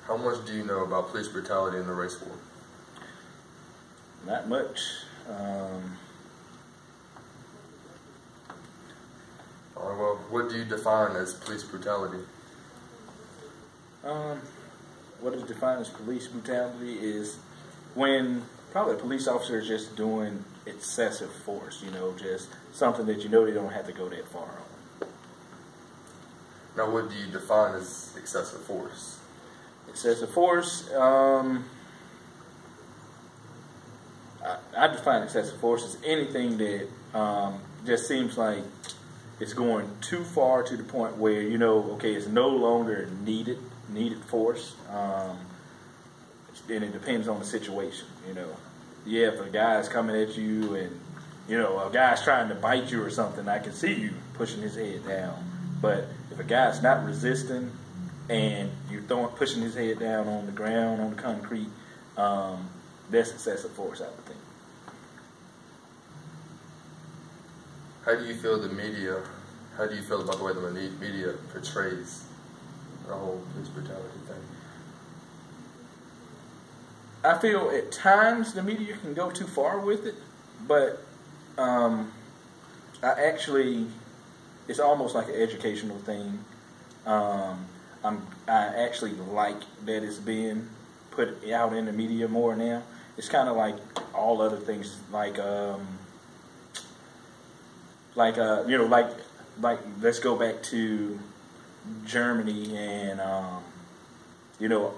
How much do you know about police brutality in the race war? Not much. All right, well, what do you define as police brutality? What is defined as police brutality is when probably a police officer is just doing excessive force, just something that they don't have to go that far on. Now, what do you define as excessive force? Excessive force, I define excessive force as anything that just seems like it's going too far to the point where, okay, it's no longer needed force. And it depends on the situation, Yeah, if a guy's coming at you and, a guy's trying to bite you or something, I can see you pushing his head down. But if a guy's not resisting and you're pushing his head down on the ground, on the concrete, that's excessive force, I would think. How do you feel about the way the media portrays the whole police brutality thing? I feel at times the media can go too far with it, but it's almost like an educational thing. I actually like that it's being put out in the media more now. It's kind of like all other things, like let's go back to Germany and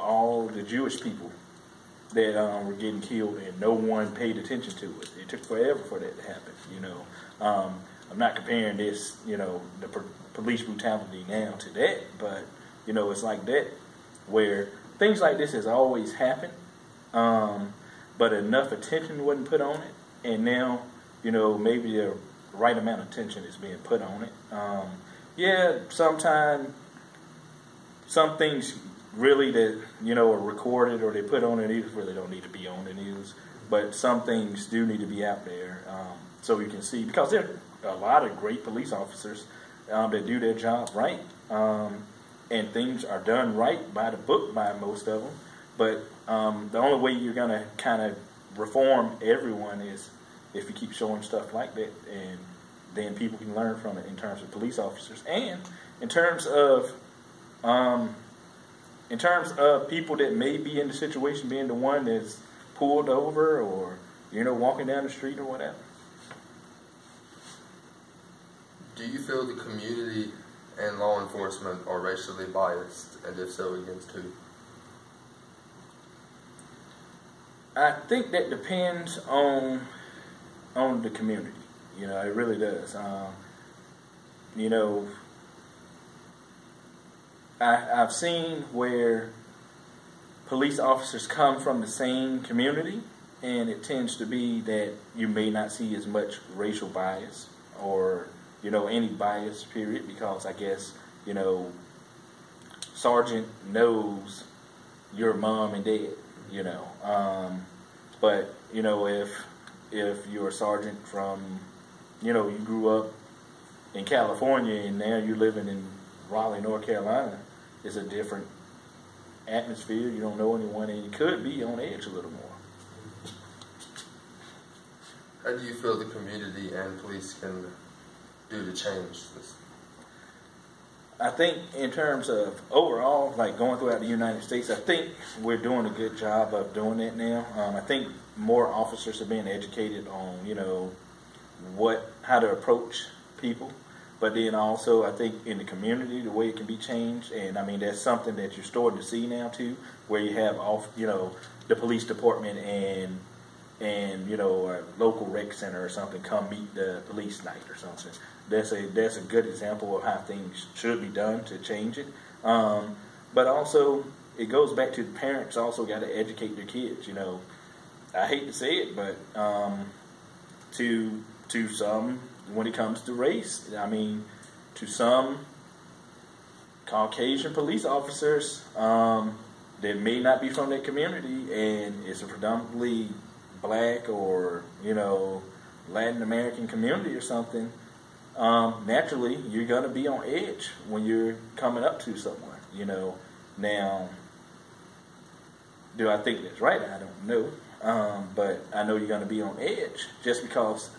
all the Jewish people that were getting killed and no one paid attention to it. It took forever for that to happen. I'm not comparing this, the police brutality now to that, but it's like that where things like this has always happened, but enough attention wasn't put on it, and now maybe the right amount of attention is being put on it. Sometimes some things really that are recorded or they put on the news really don't need to be on the news, but some things do need to be out there so you can see, because there are a lot of great police officers that do their job right, and things are done right by the book by most of them. But the only way you're gonna kind of reform everyone is if you keep showing stuff like that, and then people can learn from it in terms of police officers and in terms of people that may be in the situation being the one that's pulled over or walking down the street or whatever. Do you feel the community and law enforcement are racially biased, and if so, against who? I think that depends on the community. It really does. I've seen where police officers come from the same community, and it tends to be that you may not see as much racial bias or any bias, period, because I guess sergeant knows your mom and dad, but if you're a sergeant from you grew up in California and now you're living in Raleigh, North Carolina, it's a different atmosphere. You don't know anyone, and you could be on edge a little more. How do you feel the community and police can do to change this? I think in terms of overall, like going throughout the United States, I think we're doing a good job of doing that now. I think more officers are being educated on, how to approach people. But then also, I think in the community, the way it can be changed, and I mean that's something that you're starting to see now too, where you have the police department and a local rec center or something come meet the police night or something. That's a good example of how things should be done to change it. But also, it goes back to the parents also got to educate their kids. I hate to say it, but to some, when it comes to race, I mean, to some Caucasian police officers that may not be from that community, and it's a predominantly black or Latin American community or something, naturally you're gonna be on edge when you're coming up to someone. Now Do I think that's right? I don't know. But I know you're going to be on edge just because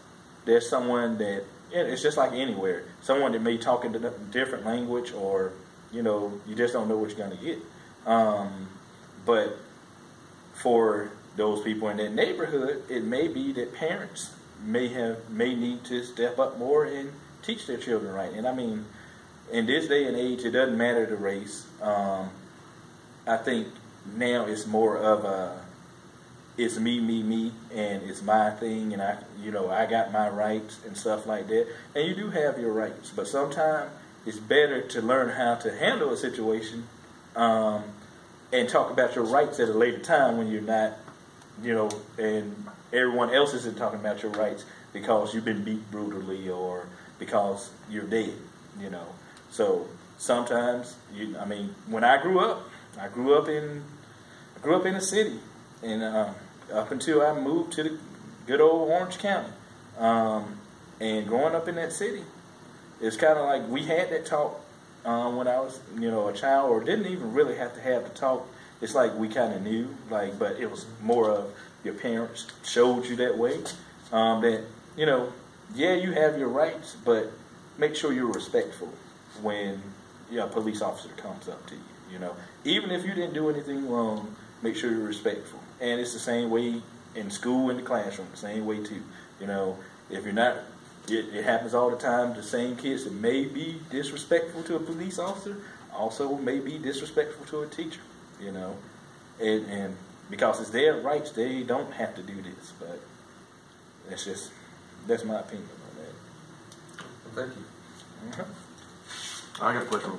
there's someone that, it's just like anywhere. Someone that may talk in a different language, or, you just don't know what you're going to get. But for those people in that neighborhood, it may be that parents may need to step up more and teach their children right. And I mean, in this day and age, it doesn't matter the race. I think now it's more of it's me, and it's my thing, and I got my rights and stuff like that. And you do have your rights, but sometimes it's better to learn how to handle a situation and talk about your rights at a later time when you're not, and everyone else isn't talking about your rights because you've been beat brutally or because you're dead, So sometimes, when I grew up in a city, and up until I moved to the good old Orange County, and growing up in that city, it's kind of like we had that talk when I was, a child, or didn't even really have to have the talk. It's like we kind of knew, but it was more of your parents showed you that way. That, you have your rights, but make sure you're respectful when a police officer comes up to you. Even if you didn't do anything wrong, make sure you're respectful. And it's the same way in school, in the classroom, the same way too. If you're not, it happens all the time. The same kids that may be disrespectful to a police officer also may be disrespectful to a teacher. And because it's their rights, they don't have to do this. But that's my opinion on that. Thank you. I got a question.